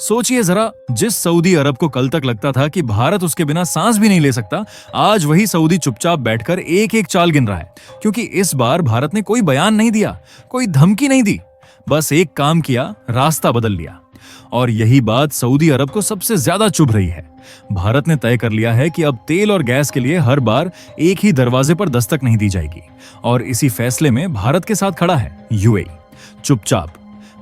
सोचिए जरा, जिस सऊदी अरब को कल तक लगता था कि भारत उसके बिना सांस भी नहीं ले सकता, आज वही सऊदी चुपचाप बैठकर एक एक चाल गिन रहा है। क्योंकि इस बार भारत ने कोई बयान नहीं दिया, कोई धमकी नहीं दी, बस एक काम किया, रास्ता बदल लिया। और यही बात सऊदी अरब को सबसे ज्यादा चुभ रही है। भारत ने तय कर लिया है कि अब तेल और गैस के लिए हर बार एक ही दरवाजे पर दस्तक नहीं दी जाएगी। और इसी फैसले में भारत के साथ खड़ा है यूएई। चुपचाप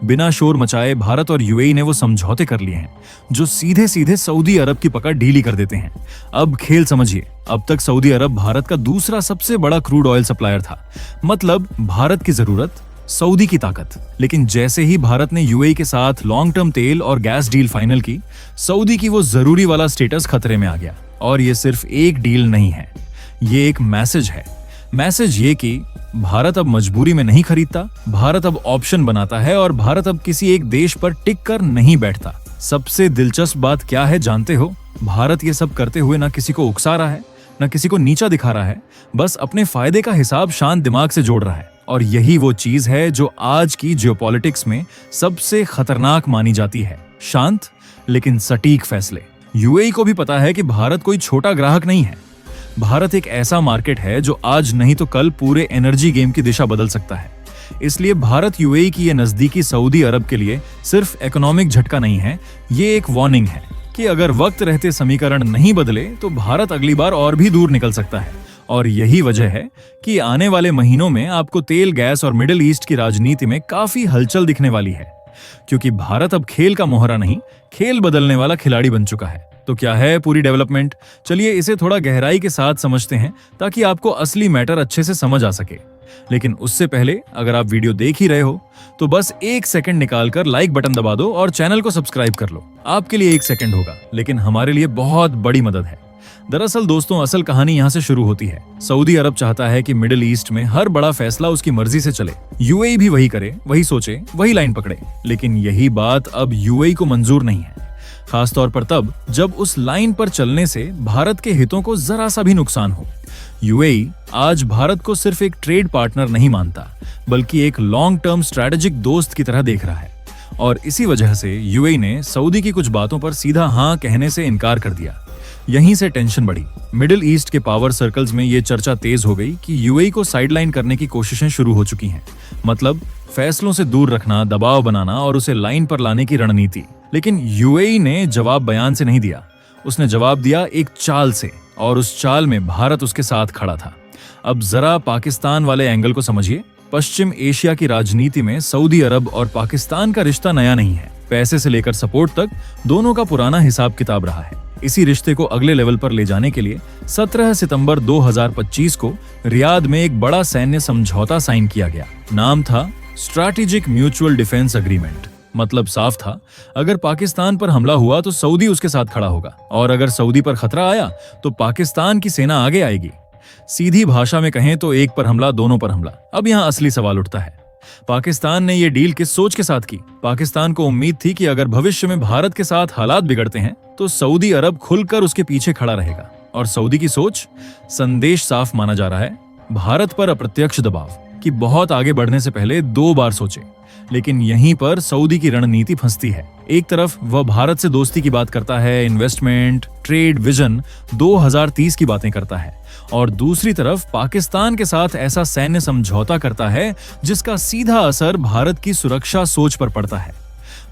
बिना शोर मचाए भारत और यूएई ने वो समझौते कर लिए हैं जो सीधे सीधे सऊदी अरब की पकड़ ढीली कर देते हैं। अब खेल समझिए, अब तक सऊदी अरब भारत का दूसरा सबसे बड़ा क्रूड ऑयल सप्लायर था। मतलब भारत की जरूरत, सऊदी की ताकत। लेकिन जैसे ही भारत ने यूएई के साथ लॉन्ग टर्म तेल और गैस डील फाइनल की, सऊदी की वो जरूरी वाला स्टेटस खतरे में आ गया। और ये सिर्फ एक डील नहीं है, ये एक मैसेज है। मैसेज ये कि भारत अब मजबूरी में नहीं खरीदता, भारत अब ऑप्शन बनाता है और भारत अब किसी एक देश पर टिक कर नहीं बैठता। सबसे दिलचस्प बात क्या है जानते हो? भारत ये सब करते हुए ना किसी को उकसा रहा है, ना किसी को नीचा दिखा रहा है, बस अपने फायदे का हिसाब शांत दिमाग से जोड़ रहा है। और यही वो चीज है जो आज की जियोपॉलिटिक्स में सबसे खतरनाक मानी जाती है, शांत लेकिन सटीक फैसले। यूएई को भी पता है कि भारत कोई छोटा ग्राहक नहीं है। भारत एक ऐसा मार्केट है जो आज नहीं तो कल पूरे एनर्जी गेम की दिशा बदल सकता है। इसलिए भारत यूएई की ये नजदीकी सऊदी अरब के लिए सिर्फ इकोनॉमिक झटका नहीं है, ये एक वार्निंग है कि अगर वक्त रहते समीकरण नहीं बदले तो भारत अगली बार और भी दूर निकल सकता है। और यही वजह है कि आने वाले महीनों में आपको तेल, गैस और मिडिल ईस्ट की राजनीति में काफी हलचल दिखने वाली है। क्योंकि भारत अब खेल का मोहरा नहीं, खेल बदलने वाला खिलाड़ी बन चुका है। तो क्या है पूरी डेवलपमेंट? चलिए इसे थोड़ा गहराई के साथ समझते हैं ताकि आपको असली मैटर अच्छे से समझ आ सके। लेकिन उससे पहले अगर आप वीडियो देख ही रहे हो तो बस एक सेकंड निकालकर लाइक बटन दबा दो और चैनल को सब्सक्राइब कर लो। आपके लिए एक सेकंड होगा, लेकिन हमारे लिए बहुत बड़ी मदद है। दरअसल दोस्तों, असल कहानी यहाँ से शुरू होती है। सऊदी अरब चाहता है कि मिडिल ईस्ट में हर बड़ा फैसला उसकी मर्जी से चले। यूएई भी वही करे, वही सोचे, वही लाइन पकड़े। लेकिन यही बात अब यूएई को मंजूर नहीं है, खासतौर पर तब जब उस लाइन पर चलने से भारत के हितों को जरा सा भी नुकसान हो। यूएई आज भारत को सिर्फ एक ट्रेड पार्टनर नहीं मानता, बल्कि एक लॉन्ग टर्म स्ट्रेटेजिक दोस्त की तरह देख रहा है। और इसी वजह से यूएई ने सऊदी की कुछ बातों पर सीधा हाँ कहने से इनकार कर दिया। यहीं से टेंशन बढ़ी। मिडिल ईस्ट के पावर सर्कल्स में ये चर्चा तेज हो गई कि यूएई को साइडलाइन करने की कोशिशें शुरू हो चुकी हैं। मतलब फैसलों से दूर रखना, दबाव बनाना और उसे लाइन पर लाने की रणनीति। लेकिन यूएई ने जवाब बयान से नहीं दिया, उसने जवाब दिया एक चाल से, और उस चाल में भारत उसके साथ खड़ा था। अब जरा पाकिस्तान वाले एंगल को समझिए। पश्चिम एशिया की राजनीति में सऊदी अरब और पाकिस्तान का रिश्ता नया नहीं है। पैसे से लेकर सपोर्ट तक दोनों का पुराना हिसाब किताब रहा है। इसी रिश्ते को अगले लेवल पर ले जाने के लिए 17 सितंबर 2025 को रियाद में एक बड़ा सैन्य समझौता साइन किया गया। नाम था स्ट्रैटेजिक म्यूचुअल डिफेंस एग्रीमेंट। मतलब साफ था, अगर पाकिस्तान पर हमला हुआ तो सऊदी उसके साथ खड़ा होगा, और अगर सऊदी पर खतरा आया तो पाकिस्तान की सेना आगे आएगी। सीधी भाषा में कहें तो एक पर हमला, दोनों पर हमला। अब यहाँ असली सवाल उठता है, पाकिस्तान ने ये डील किस सोच के साथ की? पाकिस्तान को उम्मीद थी कि अगर भविष्य में भारत के साथ हालात बिगड़ते हैं तो सऊदी अरब खुलकर उसके पीछे खड़ा रहेगा। और सऊदी की सोच, संदेश साफ माना जा रहा है, भारत पर अप्रत्यक्ष दबाव कि बहुत आगे बढ़ने से पहले 2 बार सोचे। लेकिन यहीं पर सऊदी की रणनीति फंसती है। एक तरफ वह भारत से दोस्ती की बात करता है, इन्वेस्टमेंट, ट्रेड, विजन 2030 की बातें करता है, और दूसरी तरफ पाकिस्तान के साथ ऐसा सैन्य समझौता करता है जिसका सीधा असर भारत की सुरक्षा सोच पर पड़ता है।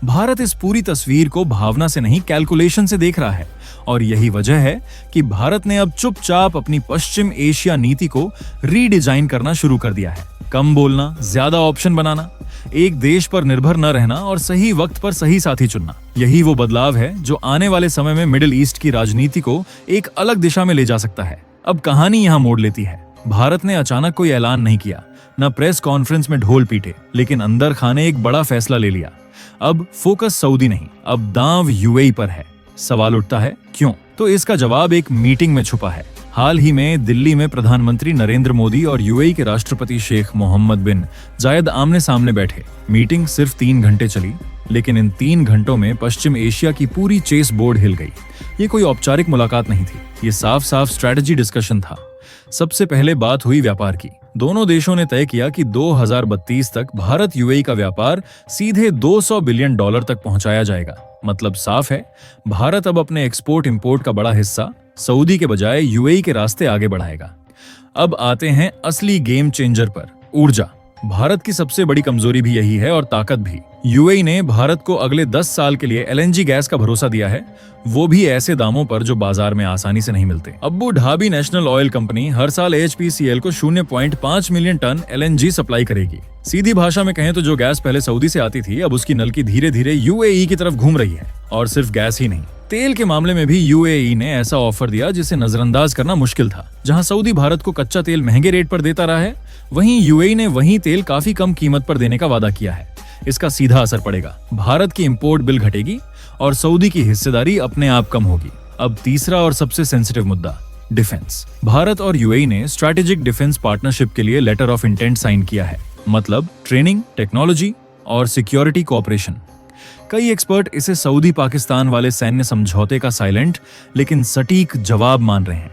भारत इस पूरी तस्वीर को भावना से नहीं, कैलकुलेशन से देख रहा है। और यही वजह है कि भारत ने अब चुपचाप अपनी पश्चिम एशिया नीति को रीडिजाइन करना शुरू कर दिया है। कम बोलना, ज्यादा ऑप्शन बनाना, एक देश पर निर्भर न रहना और सही वक्त पर सही साथी चुनना। यही वो बदलाव है जो आने वाले समय में मिडिल ईस्ट की राजनीति को एक अलग दिशा में ले जा सकता है। अब कहानी यहाँ मोड़ लेती है। भारत ने अचानक कोई ऐलान नहीं किया, न प्रेस कॉन्फ्रेंस में ढोल पीटे, लेकिन अंदर खाने एक बड़ा फैसला ले लिया। अब फोकस सऊदी नहीं, अब दांव यूएई पर है। सवाल उठता है क्यों? तो इसका जवाब एक मीटिंग में छुपा है। हाल ही में दिल्ली में प्रधानमंत्री नरेंद्र मोदी और यूएई के राष्ट्रपति शेख मोहम्मद बिन जायद आमने सामने बैठे। मीटिंग सिर्फ 3 घंटे चली, लेकिन इन 3 घंटों में पश्चिम एशिया की पूरी चेस बोर्ड हिल गई। ये कोई औपचारिक मुलाकात नहीं थी, ये साफ साफ स्ट्रैटेजी डिस्कशन था। सबसे पहले बात हुई व्यापार की। दोनों देशों ने तय किया कि 2032 तक भारत यूएई का व्यापार सीधे $200 बिलियन तक पहुंचाया जाएगा। मतलब साफ है, भारत अब अपने एक्सपोर्ट इंपोर्ट का बड़ा हिस्सा सऊदी के बजाय यूएई के रास्ते आगे बढ़ाएगा। अब आते हैं असली गेम चेंजर पर, ऊर्जा। भारत की सबसे बड़ी कमजोरी भी यही है और ताकत भी। यूएई ने भारत को अगले 10 साल के लिए एलएनजी गैस का भरोसा दिया है, वो भी ऐसे दामों पर जो बाजार में आसानी से नहीं मिलते। अब्बू धाबी नेशनल ऑयल कंपनी हर साल एचपीसीएल को 0.5 मिलियन टन एलएनजी सप्लाई करेगी। सीधी भाषा में कहें तो जो गैस पहले सऊदी से आती थी, अब उसकी नलकी धीरे धीरे यूएई की तरफ घूम रही है। और सिर्फ गैस ही नहीं, तेल के मामले में भी यूएई ने ऐसा ऑफर दिया जिसे नजरअंदाज करना मुश्किल था। जहां सऊदी भारत को कच्चा तेल महंगे रेट पर देता रहा है, वहीं यूएई ने वही तेल काफी कम कीमत पर देने का वादा किया है। इसका सीधा असर पड़ेगा, भारत की इंपोर्ट बिल घटेगी और सऊदी की हिस्सेदारी अपने आप कम होगी। अब तीसरा और सबसे सेंसिटिव मुद्दा, डिफेंस। भारत और यूएई ने स्ट्रैटेजिक डिफेंस पार्टनरशिप के लिए लेटर ऑफ इंटेंट साइन किया है, मतलब ट्रेनिंग, टेक्नोलॉजी और सिक्योरिटी कोऑपरेशन। कई एक्सपर्ट इसे सऊदी पाकिस्तान वाले सैन्य समझौते का साइलेंट लेकिन सटीक जवाब मान रहे हैं।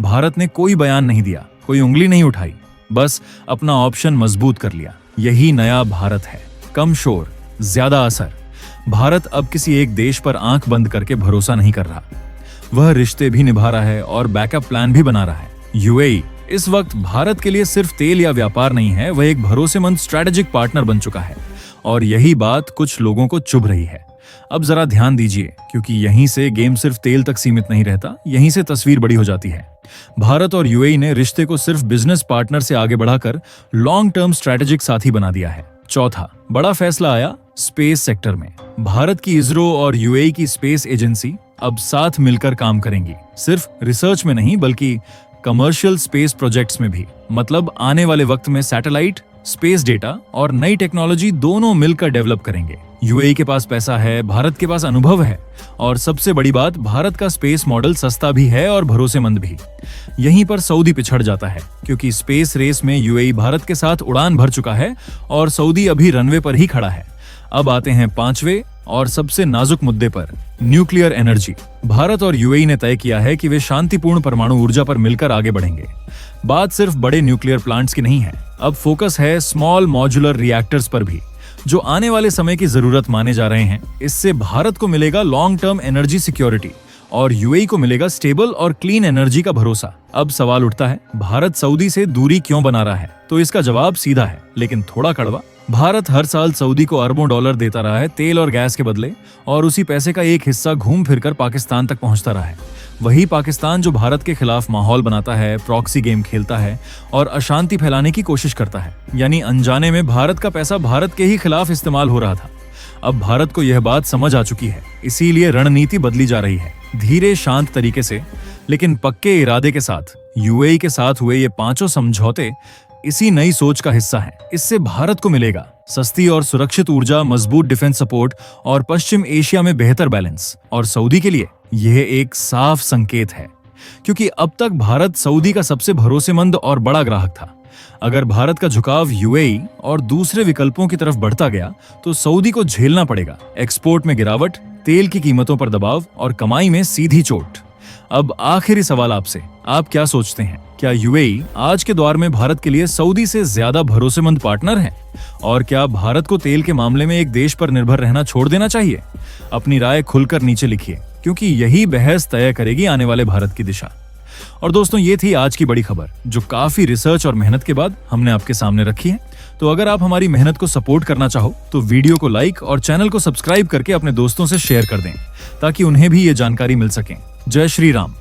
भारत ने कोई बयान नहीं दिया, कोई उंगली नहीं उठाई, बस अपना ऑप्शन मजबूत कर लिया। यही नया भारत है, कम शोर, ज्यादा असर। भारत अब किसी एक देश पर आंख बंद करके भरोसा नहीं कर रहा, वह रिश्ते भी निभा रहा है और बैकअप प्लान भी बना रहा है। यूएई इस वक्त भारत के लिए सिर्फ तेल या व्यापार नहीं है, वह एक भरोसेमंद स्ट्रैटेजिक पार्टनर बन चुका है। और यही बात कुछ लोगों को चुभ रही है। अब जरा ध्यान दीजिए, क्योंकि यहीं से गेम सिर्फ तेल तक सीमित नहीं रहता, यहीं से तस्वीर बड़ी हो जाती है। भारत और यूएई ने रिश्ते को सिर्फ बिजनेस पार्टनर से आगे बढ़ाकर लॉन्ग टर्म स्ट्रैटेजिक साथी बना दिया है। चौथा बड़ा फैसला आया स्पेस सेक्टर में। भारत की इसरो और यूएई की स्पेस एजेंसी अब साथ मिलकर काम करेंगी, सिर्फ रिसर्च में नहीं बल्कि कमर्शियल स्पेस प्रोजेक्ट्स में भी। मतलब आने वाले वक्त में सैटेलाइट, स्पेस डेटा और नई टेक्नोलॉजी दोनों मिलकर डेवलप करेंगे। यूएई के पास पैसा है, भारत के पास अनुभव है और सबसे बड़ी बात, भारत का स्पेस मॉडल सस्ता भी है और भरोसेमंद भी। यहीं पर सऊदी पिछड़ जाता है, क्योंकि स्पेस रेस में यूएई भारत के साथ उड़ान भर चुका है और सऊदी अभी रनवे पर ही खड़ा है। अब आते हैं पांचवे और सबसे नाजुक मुद्दे पर, न्यूक्लियर एनर्जी। भारत और यूएई ने तय किया है कि वे शांतिपूर्ण परमाणु ऊर्जा पर मिलकर आगे बढ़ेंगे। बात सिर्फ बड़े न्यूक्लियर प्लांट्स की नहीं है, अब फोकस है स्मॉल मॉड्यूलर रिएक्टर्स पर भी, जो आने वाले समय की जरूरत माने जा रहे हैं। इससे भारत को मिलेगा लॉन्ग टर्म एनर्जी सिक्योरिटी और यूएई को मिलेगा स्टेबल और क्लीन एनर्जी का भरोसा। अब सवाल उठता है, भारत सऊदी से दूरी क्यों बना रहा है? तो इसका जवाब सीधा है, लेकिन थोड़ा कड़वा। भारत हर साल सऊदी को अरबों डॉलर देता रहा है तेल और गैस के बदले, और उसी पैसे का एक हिस्सा घूम फिरकर पाकिस्तान तक पहुंचता रहा है। वही पाकिस्तान जो भारत के खिलाफ माहौल बनाता है, प्रॉक्सी गेम खेलता है और अशांति फैलाने की कोशिश करता है। यानी अनजाने में भारत का पैसा भारत के ही खिलाफ इस्तेमाल हो रहा था। अब भारत को यह बात समझ आ चुकी है, इसीलिए रणनीति बदली जा रही है, धीरे शांत तरीके से लेकिन पक्के इरादे के साथ। यूएई के साथ हुए ये पांचों समझौते इसी नई सोच का हिस्सा है। इससे भारत को मिलेगा सस्ती और सुरक्षित ऊर्जा, मजबूत डिफेंस सपोर्ट और पश्चिम एशिया में बेहतर बैलेंस। और सऊदी के लिए यह एक साफ संकेत है, क्योंकि अब तक भारत सऊदी का सबसे भरोसेमंद और बड़ा ग्राहक था। अगर भारत का झुकाव यूएई और दूसरे विकल्पों की तरफ बढ़ता गया तो सऊदी को झेलना पड़ेगा एक्सपोर्ट में गिरावट, तेल की कीमतों पर दबाव और कमाई में सीधी चोट। अब आखिरी सवाल आपसे, आप क्या सोचते हैं? क्या यूएई आज के दौर में भारत के लिए सऊदी से ज्यादा भरोसेमंद पार्टनर है? और क्या भारत को तेल के मामले में एक देश पर निर्भर रहना छोड़ देना चाहिए? अपनी राय खुलकर नीचे लिखिए, क्योंकि यही बहस तय करेगी आने वाले भारत की दिशा। और दोस्तों, ये थी आज की बड़ी खबर, जो काफी रिसर्च और मेहनत के बाद हमने आपके सामने रखी है। तो अगर आप हमारी मेहनत को सपोर्ट करना चाहो तो वीडियो को लाइक और चैनल को सब्सक्राइब करके अपने दोस्तों से शेयर कर दें, ताकि उन्हें भी ये जानकारी मिल सके। जय श्री राम।